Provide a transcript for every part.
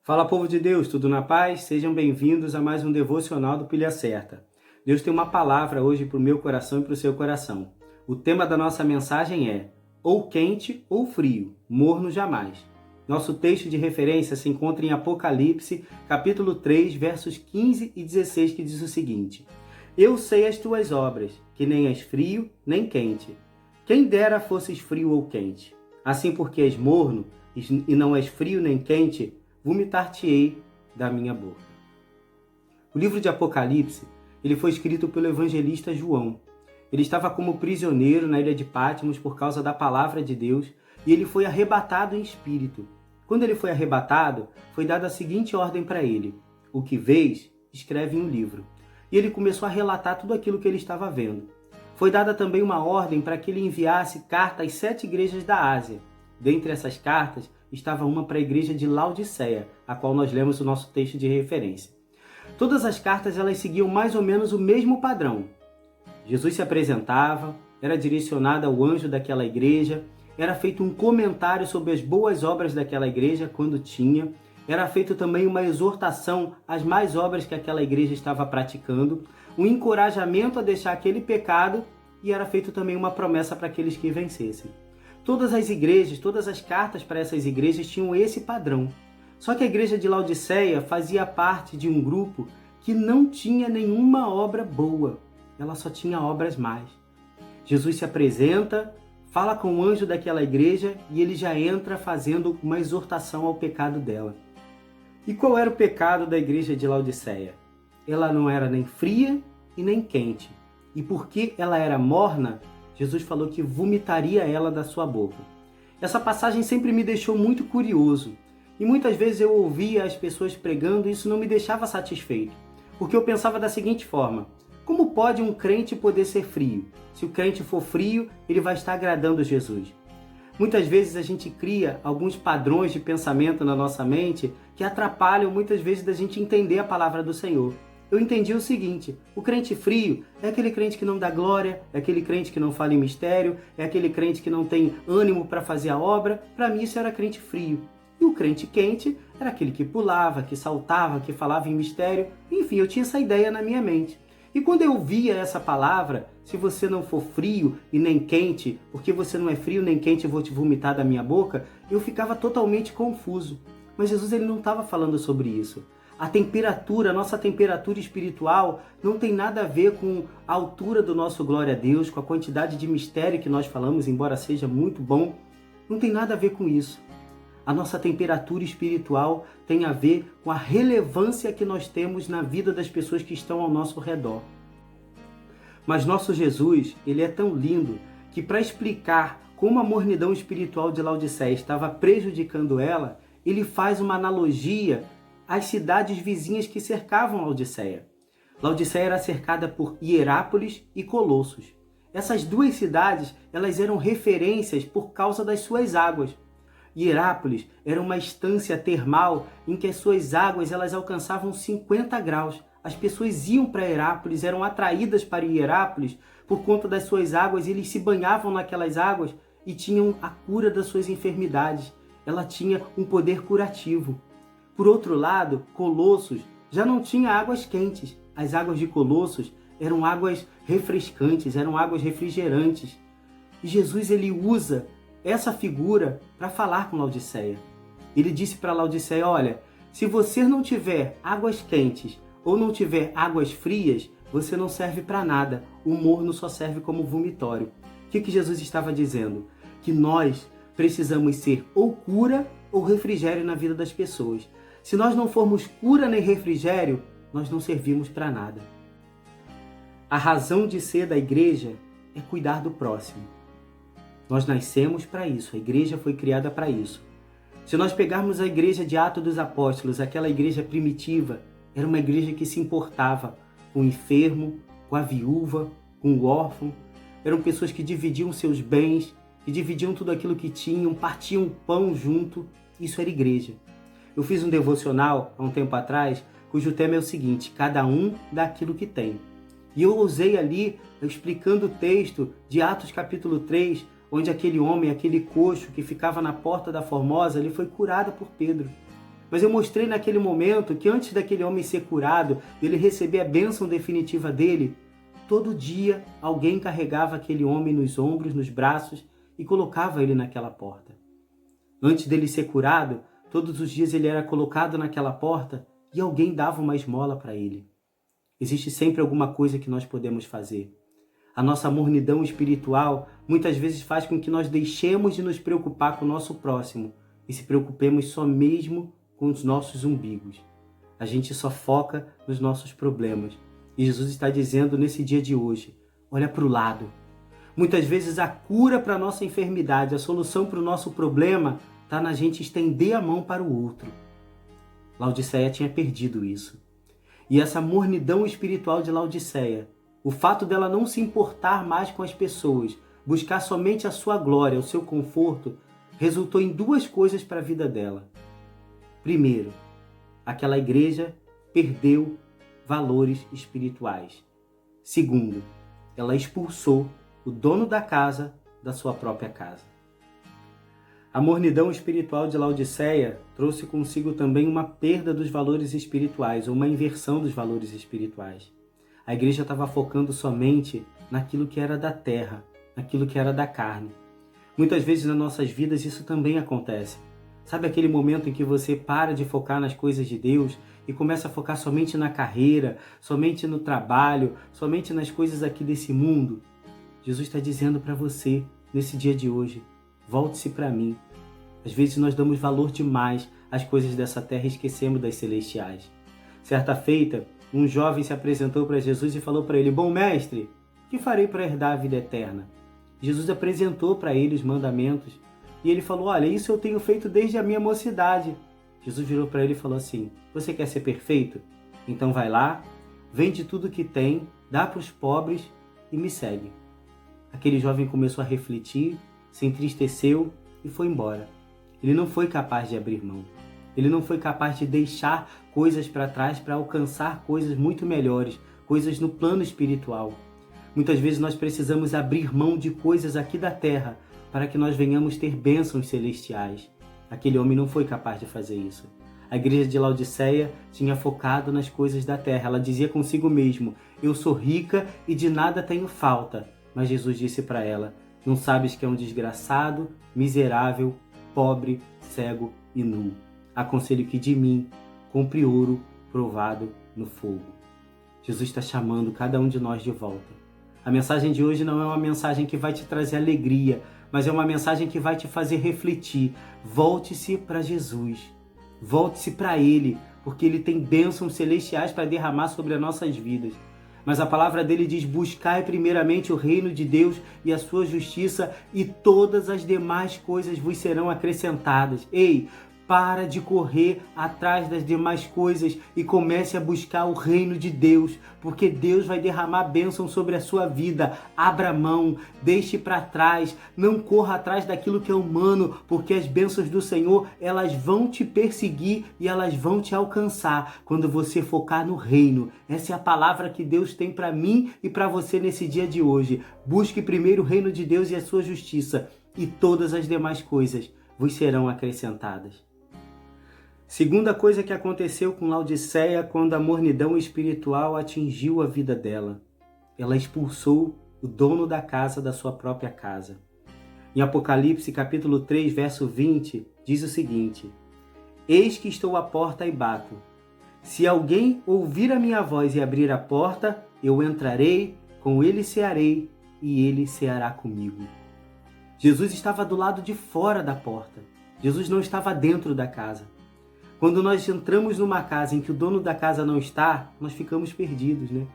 Fala, povo de Deus, tudo na paz? Sejam bem-vindos a mais um devocional do Pilha Certa. Deus tem uma palavra hoje para o meu coração e para o seu coração. O tema da nossa mensagem é ou quente ou frio, morno jamais. Nosso texto de referência se encontra em Apocalipse, capítulo 3, versos 15 e 16, que diz o seguinte: Eu sei as tuas obras, que nem és frio nem quente. Quem dera fosses frio ou quente. Assim, porque és morno e não és frio nem quente, vomitar-te-ei da minha boca. O livro de Apocalipse, ele foi escrito pelo evangelista João. Ele estava como prisioneiro na ilha de Patmos por causa da palavra de Deus e ele foi arrebatado em espírito. Quando ele foi arrebatado, foi dada a seguinte ordem para ele: o que vês, escreve em um livro. E ele começou a relatar tudo aquilo que ele estava vendo. Foi dada também uma ordem para que ele enviasse carta às 7 igrejas da Ásia. Dentre essas cartas, estava uma para a igreja de Laodiceia, a qual nós lemos o nosso texto de referência. Todas as cartas elas seguiam mais ou menos o mesmo padrão. Jesus se apresentava, era direcionado ao anjo daquela igreja, era feito um comentário sobre as boas obras daquela igreja quando tinha, era feito também uma exortação às más obras que aquela igreja estava praticando, um encorajamento a deixar aquele pecado e era feito também uma promessa para aqueles que vencessem. Todas as igrejas, todas as cartas para essas igrejas tinham esse padrão. Só que a igreja de Laodiceia fazia parte de um grupo que não tinha nenhuma obra boa. Ela só tinha obras más. Jesus se apresenta, fala com o anjo daquela igreja e ele já entra fazendo uma exortação ao pecado dela. E qual era o pecado da igreja de Laodiceia? Ela não era nem fria e nem quente. E porque ela era morna, Jesus falou que vomitaria ela da sua boca. Essa passagem sempre me deixou muito curioso. E muitas vezes eu ouvia as pessoas pregando e isso não me deixava satisfeito. Porque eu pensava da seguinte forma: como pode um crente poder ser frio? Se o crente for frio, ele vai estar agradando Jesus. Muitas vezes a gente cria alguns padrões de pensamento na nossa mente que atrapalham muitas vezes da gente entender a palavra do Senhor. Eu entendi o seguinte: o crente frio é aquele crente que não dá glória, é aquele crente que não fala em mistério, é aquele crente que não tem ânimo para fazer a obra. Para mim isso era crente frio. E o crente quente era aquele que pulava, que saltava, que falava em mistério. Enfim, eu tinha essa ideia na minha mente. E quando eu via essa palavra, se você não for frio e nem quente, porque você não é frio nem quente, eu vou te vomitar da minha boca, eu ficava totalmente confuso. Mas Jesus ele não estava falando sobre isso. A temperatura, a nossa temperatura espiritual não tem nada a ver com a altura do nosso glória a Deus, com a quantidade de mistério que nós falamos, embora seja muito bom. Não tem nada a ver com isso. A nossa temperatura espiritual tem a ver com a relevância que nós temos na vida das pessoas que estão ao nosso redor. Mas nosso Jesus, ele é tão lindo que para explicar como a mornidão espiritual de Laodiceia estava prejudicando ela, ele faz uma analogia às cidades vizinhas que cercavam Laodiceia. Laodiceia era cercada por Hierápolis e Colossos. Essas duas cidades, elas eram referências por causa das suas águas. Hierápolis era uma estância termal em que as suas águas elas alcançavam 50 graus. As pessoas iam para Hierápolis, eram atraídas para Hierápolis por conta das suas águas, e eles se banhavam naquelas águas e tinham a cura das suas enfermidades. Ela tinha um poder curativo. Por outro lado, Colossos já não tinha águas quentes. As águas de Colossos eram águas refrescantes, eram águas refrigerantes. E Jesus ele usa essa figura para falar com Laodiceia. Ele disse para Laodiceia: olha, se você não tiver águas quentes ou não tiver águas frias, você não serve para nada. O morno só serve como vomitório. O que Jesus estava dizendo? Que nós precisamos ser ou cura ou refrigério na vida das pessoas. Se nós não formos cura nem refrigério, nós não servimos para nada. A razão de ser da igreja é cuidar do próximo. Nós nascemos para isso, a igreja foi criada para isso. Se nós pegarmos a igreja de Atos dos Apóstolos, aquela igreja primitiva, era uma igreja que se importava com o enfermo, com a viúva, com o órfão. Eram pessoas que dividiam seus bens, que dividiam tudo aquilo que tinham, partiam o pão junto. Isso era igreja. Eu fiz um devocional há um tempo atrás, cujo tema é o seguinte: cada um dá aquilo que tem. E eu usei ali, explicando o texto de Atos capítulo 3, onde aquele homem, aquele coxo que ficava na porta da Formosa, ele foi curado por Pedro. Mas eu mostrei naquele momento que antes daquele homem ser curado, dele receber a bênção definitiva dele, todo dia alguém carregava aquele homem nos ombros, nos braços e colocava ele naquela porta. Antes dele ser curado, todos os dias ele era colocado naquela porta e alguém dava uma esmola para ele. Existe sempre alguma coisa que nós podemos fazer. A nossa mornidão espiritual muitas vezes faz com que nós deixemos de nos preocupar com o nosso próximo e se preocupemos só mesmo com os nossos umbigos. A gente só foca nos nossos problemas. E Jesus está dizendo nesse dia de hoje, olha para o lado. Muitas vezes a cura para a nossa enfermidade, a solução para o nosso problema está na gente estender a mão para o outro. Laodiceia tinha perdido isso. E essa mornidão espiritual de Laodiceia, o fato dela não se importar mais com as pessoas, buscar somente a sua glória, o seu conforto, resultou em duas coisas para a vida dela. Primeiro, aquela igreja perdeu valores espirituais. Segundo, ela expulsou o dono da casa da sua própria casa. A mornidão espiritual de Laodiceia trouxe consigo também uma perda dos valores espirituais, ou uma inversão dos valores espirituais. A igreja estava focando somente naquilo que era da terra, naquilo que era da carne. Muitas vezes nas nossas vidas isso também acontece. Sabe aquele momento em que você para de focar nas coisas de Deus e começa a focar somente na carreira, somente no trabalho, somente nas coisas aqui desse mundo? Jesus está dizendo para você, nesse dia de hoje, volte-se para mim. Às vezes nós damos valor demais às coisas dessa terra e esquecemos das celestiais. Certa feita, um jovem se apresentou para Jesus e falou para ele, bom mestre, o que farei para herdar a vida eterna? Jesus apresentou para ele os mandamentos e ele falou, olha, isso eu tenho feito desde a minha mocidade. Jesus virou para ele e falou assim, você quer ser perfeito? Então vai lá, vende tudo que tem, dá para os pobres e me segue. Aquele jovem começou a refletir, se entristeceu e foi embora. Ele não foi capaz de abrir mão. Ele não foi capaz de deixar coisas para trás para alcançar coisas muito melhores, coisas no plano espiritual. Muitas vezes nós precisamos abrir mão de coisas aqui da terra para que nós venhamos ter bênçãos celestiais. Aquele homem não foi capaz de fazer isso. A igreja de Laodiceia tinha focado nas coisas da terra. Ela dizia consigo mesmo, eu sou rica e de nada tenho falta. Mas Jesus disse para ela, não sabes que é um desgraçado, miserável, pobre, cego e nu. Aconselho que de mim compre ouro provado no fogo. Jesus está chamando cada um de nós de volta. A mensagem de hoje não é uma mensagem que vai te trazer alegria, mas é uma mensagem que vai te fazer refletir. Volte-se para Jesus. Volte-se para Ele, porque Ele tem bênçãos celestiais para derramar sobre as nossas vidas. Mas a palavra dele diz, buscai primeiramente o reino de Deus e a sua justiça e todas as demais coisas vos serão acrescentadas. Ei, para de correr atrás das demais coisas e comece a buscar o reino de Deus, porque Deus vai derramar bênção sobre a sua vida. Abra mão, deixe para trás, não corra atrás daquilo que é humano, porque as bênçãos do Senhor, elas vão te perseguir e elas vão te alcançar quando você focar no reino. Essa é a palavra que Deus tem para mim e para você nesse dia de hoje. Busque primeiro o reino de Deus e a sua justiça, e todas as demais coisas vos serão acrescentadas. Segunda coisa que aconteceu com Laodiceia quando a mornidão espiritual atingiu a vida dela. Ela expulsou o dono da casa da sua própria casa. Em Apocalipse capítulo 3, verso 20, diz o seguinte, eis que estou à porta e bato. Se alguém ouvir a minha voz e abrir a porta, eu entrarei, com ele cearei e ele ceará comigo. Jesus estava do lado de fora da porta. Jesus não estava dentro da casa. Quando nós entramos numa casa em que o dono da casa não está, nós ficamos perdidos, né?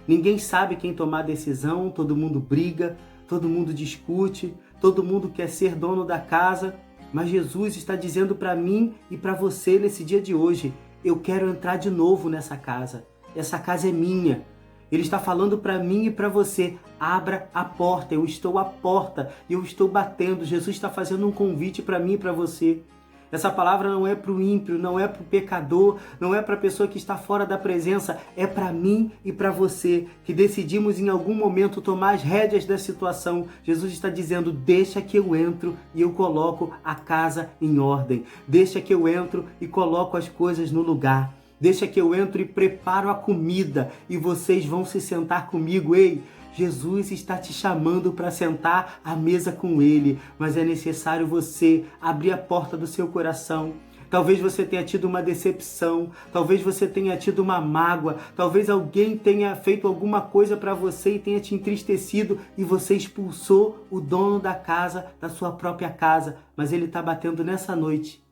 Ninguém sabe quem tomar a decisão, todo mundo briga, todo mundo discute, todo mundo quer ser dono da casa, mas Jesus está dizendo para mim e para você nesse dia de hoje, eu quero entrar de novo nessa casa. Essa casa é minha. Ele está falando para mim e para você, abra a porta, eu estou à porta, eu estou batendo. Jesus está fazendo um convite para mim e para você. Essa palavra não é para o ímpio, não é para o pecador, não é para a pessoa que está fora da presença, é para mim e para você, que decidimos em algum momento tomar as rédeas da situação. Jesus está dizendo, deixa que eu entro e eu coloco a casa em ordem. Deixa que eu entro e coloco as coisas no lugar. Deixa que eu entro e preparo a comida e vocês vão se sentar comigo. Ei, Jesus está te chamando para sentar à mesa com Ele, mas é necessário você abrir a porta do seu coração. Talvez você tenha tido uma decepção, talvez você tenha tido uma mágoa, talvez alguém tenha feito alguma coisa para você e tenha te entristecido e você expulsou o dono da casa, da sua própria casa, mas ele está batendo nessa noite.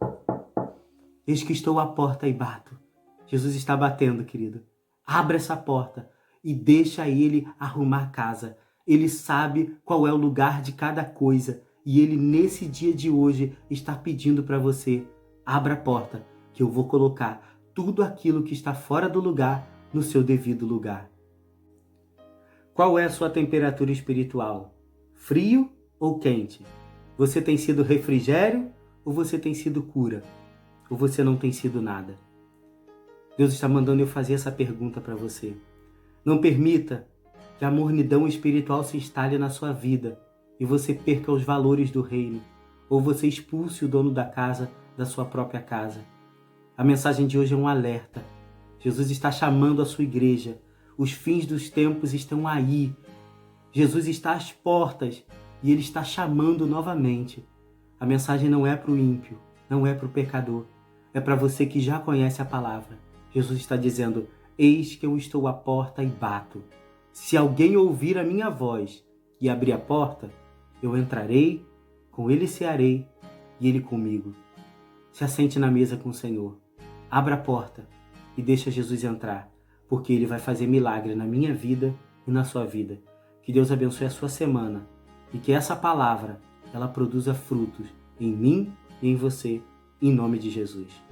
Eis que estou à porta e bato. Jesus está batendo, querido. Abra essa porta e deixa ele arrumar a casa. Ele sabe qual é o lugar de cada coisa e ele nesse dia de hoje está pedindo para você, abra a porta que eu vou colocar tudo aquilo que está fora do lugar no seu devido lugar. Qual é a sua temperatura espiritual? Frio ou quente? Você tem sido refrigério ou você tem sido cura? Ou você não tem sido nada? Deus está mandando eu fazer essa pergunta para você. Não permita que a mornidão espiritual se instale na sua vida e você perca os valores do reino, ou você expulse o dono da casa da sua própria casa. A mensagem de hoje é um alerta. Jesus está chamando a sua igreja. Os fins dos tempos estão aí. Jesus está às portas e Ele está chamando novamente. A mensagem não é para o ímpio, não é para o pecador. É para você que já conhece a palavra. Jesus está dizendo, eis que eu estou à porta e bato. Se alguém ouvir a minha voz e abrir a porta, eu entrarei, com ele cearei e ele comigo. Se assente na mesa com o Senhor. Abra a porta e deixa Jesus entrar, porque Ele vai fazer milagre na minha vida e na sua vida. Que Deus abençoe a sua semana e que essa palavra ela produza frutos em mim e em você, em nome de Jesus.